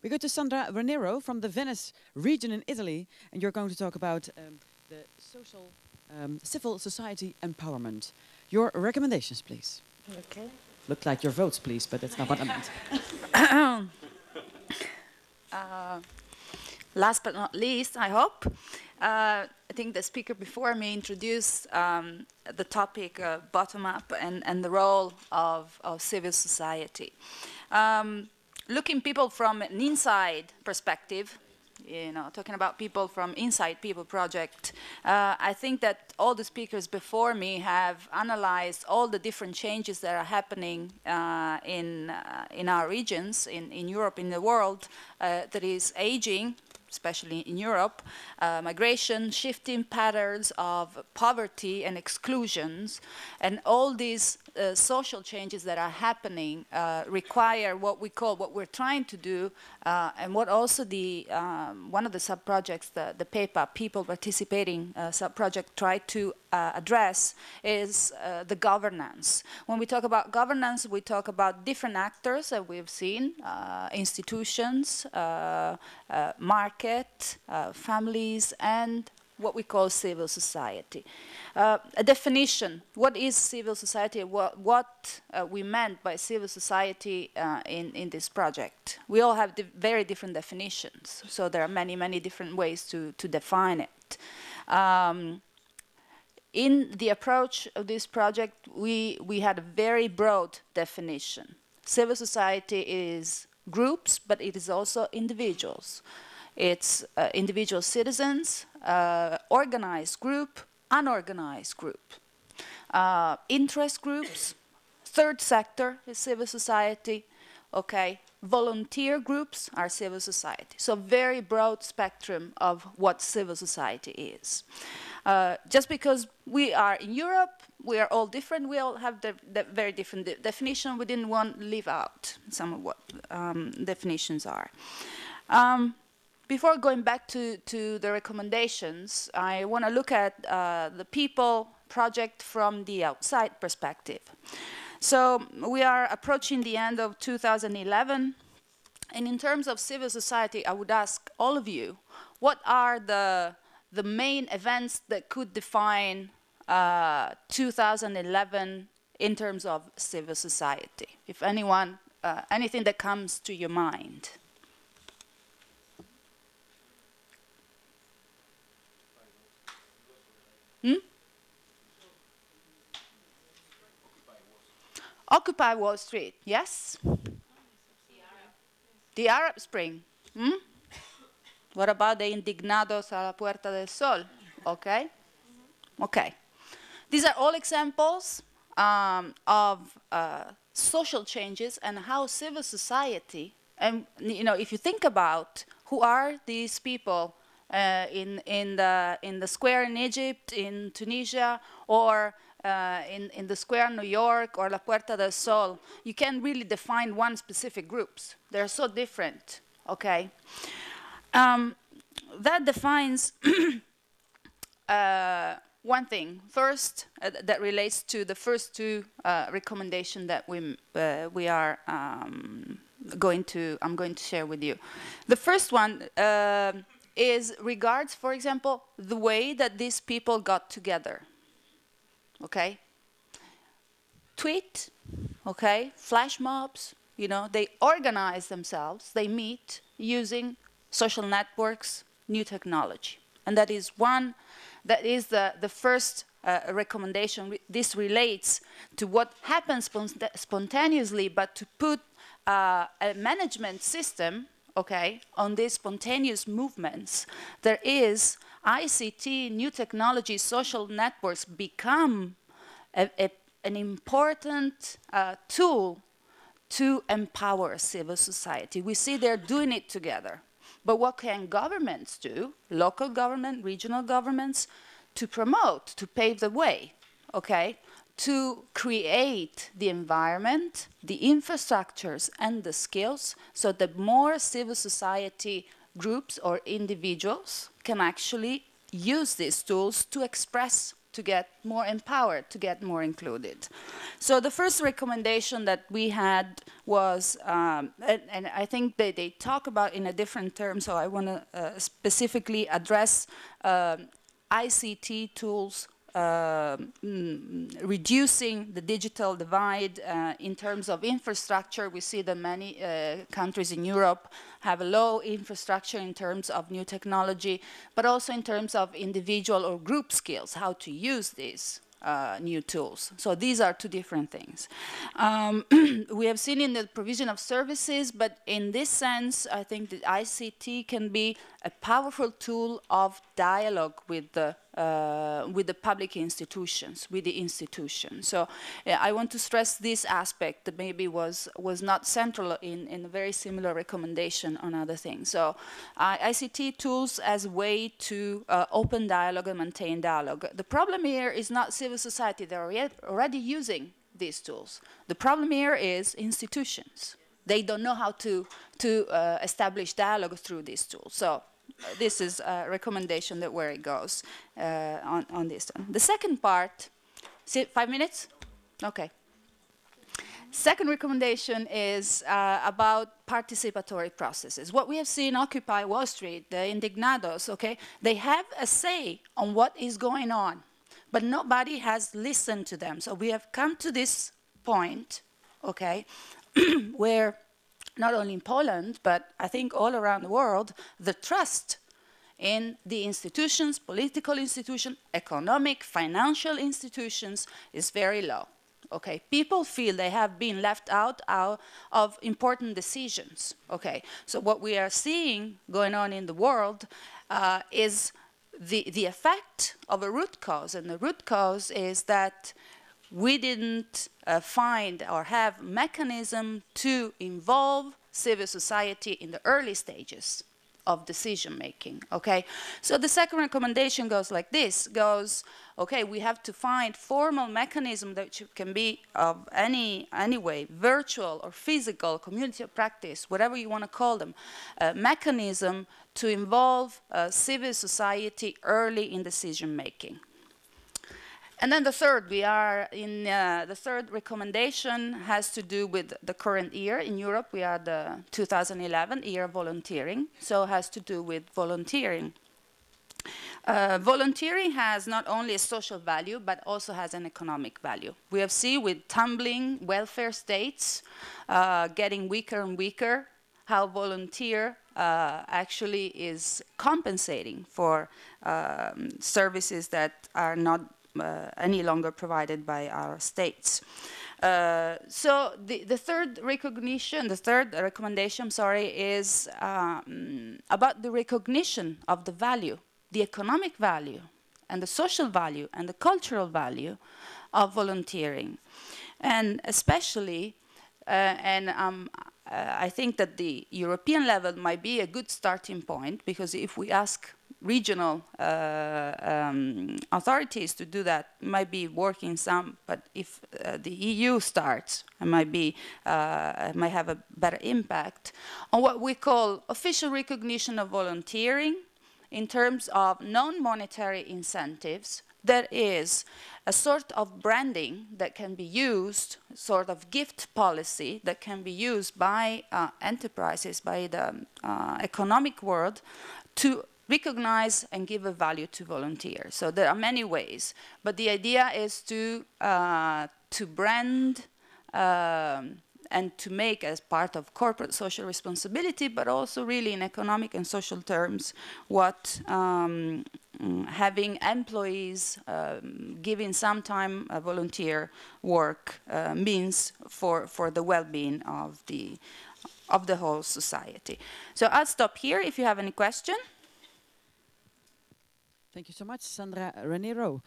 We go to Sandra Raniero from the Venice region in Italy, and you're going to talk about the social, civil society empowerment. Your recommendations, please. Okay. Look like your votes, please, but that's not what I meant. Last but not least, I hope, I think the speaker before me introduced the topic bottom-up and the role of civil society. Looking people from an inside perspective, talking about people from Inside People project, I think that all the speakers before me have analyzed all the different changes that are happening in our regions, in Europe, in the world, that is aging, especially in Europe, migration, shifting patterns of poverty and exclusions, and all these social changes that are happening require what we're trying to do, and what also one of the sub-projects, the PEPA, People Participating sub-project, tried to address is the governance. When we talk about governance, we talk about different actors that we've seen, institutions, market, families, and what we call civil society. A definition, what is civil society, what we meant by civil society in this project. We all have very different definitions, so there are many, many different ways to define it. In the approach of this project, we had a very broad definition. Civil society is groups, but it is also individuals. It's individual citizens, organized group, unorganized group, interest groups, third sector is civil society, okay, volunteer groups are civil society. So very broad spectrum of what civil society is. Just because we are in Europe, we are all different, we all have the very different definition. We didn't want to leave out some of what definitions are. Before going back to the recommendations, I want to look at the People project from the outside perspective. So we are approaching the end of 2011, and in terms of civil society, I would ask all of you, what are the main events that could define 2011 in terms of civil society? If anyone, anything that comes to your mind. Occupy Wall Street, yes? The Arab Spring. What about the Indignados a la Puerta del Sol? Okay? Okay. These are all examples of social changes and how civil society, and if you think about who are these people in the square in Egypt, in Tunisia, or in the square in New York or La Puerta del Sol, you can't really define one specific groups. They're so different, okay? That defines one thing. First, that relates to the first two recommendations that we are I'm going to share with you. The first one is regards, for example, the way that these people got together. Okay? Tweet, okay? Flash mobs, they organize themselves, they meet using social networks, new technology. And that is the first recommendation. This relates to what happens spontaneously, but to put a management system, okay, on these spontaneous movements, there is ICT, new technology, social networks become an important tool to empower civil society. We see they're doing it together. But what can governments do, local government, regional governments, to promote, to pave the way, okay, to create the environment, the infrastructures, and the skills so that more civil society groups or individuals can actually use these tools to express to get more empowered, to get more included. So the first recommendation that we had was, and I think they talk about in a different term, so I want to specifically address ICT tools, reducing the digital divide in terms of infrastructure. We see that many countries in Europe have a low infrastructure in terms of new technology, but also in terms of individual or group skills, how to use these new tools. So these are two different things. We have seen in the provision of services, but in this sense, I think that ICT can be a powerful tool of dialogue with the public institutions, with the institutions. So I want to stress this aspect that maybe was not central in a very similar recommendation on other things. So ICT tools as a way to open dialogue and maintain dialogue. The problem here is not civil society. They're already using these tools. The problem here is institutions. They don't know how to establish dialogue through these tools. So this is a recommendation that where it goes on this one. The second part, 5 minutes? Okay. Second recommendation is about participatory processes. What we have seen Occupy Wall Street, the Indignados, okay, they have a say on what is going on, but nobody has listened to them. So we have come to this point, okay, where not only in Poland, but I think all around the world, the trust in the institutions, political institutions, economic, financial institutions is very low. Okay, people feel they have been left out of important decisions. Okay, so what we are seeing going on in the world is the effect of a root cause, and the root cause is that we didn't find or have mechanism to involve civil society in the early stages of decision making, okay? So the second recommendation goes like this, okay, we have to find formal mechanism that can be of any way, virtual or physical, community of practice, whatever you want to call them, mechanism to involve civil society early in decision making. And then the third, we are in the third recommendation has to do with the current year. In Europe, we are the 2011 year of volunteering, so it has to do with volunteering. Volunteering has not only a social value, but also has an economic value. We have seen with tumbling welfare states getting weaker and weaker, how volunteer actually is compensating for services that are not any longer provided by our states. So the third recognition, the third recommendation, sorry, is about the recognition of the value, the economic value, and the social value, and the cultural value of volunteering. And especially, I think that the European level might be a good starting point, because if we ask regional authorities to do that, might be working some, but if the EU starts, it might have a better impact on what we call official recognition of volunteering in terms of non-monetary incentives. That is a sort of branding that can be used, sort of gift policy that can be used by enterprises, by the economic world, to recognize and give a value to volunteers. So there are many ways, but the idea is to brand and to make as part of corporate social responsibility, but also really in economic and social terms, what having employees giving some time volunteer work means for the well-being of the whole society. So I'll stop here if you have any question. Thank you so much, Sandra Ranero.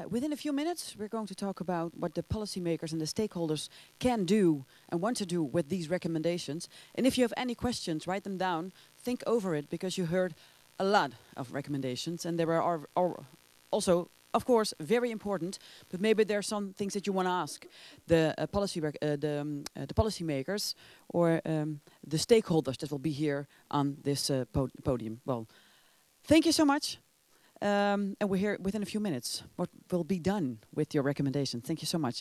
Within a few minutes, we're going to talk about what the policymakers and the stakeholders can do and want to do with these recommendations. And if you have any questions, write them down, think over it, because you heard a lot of recommendations, and there are also, of course, very important, but maybe there are some things that you want to ask the policymakers or the stakeholders that will be here on this podium. Well, thank you so much. And we'll hear within a few minutes what will be done with your recommendation. Thank you so much.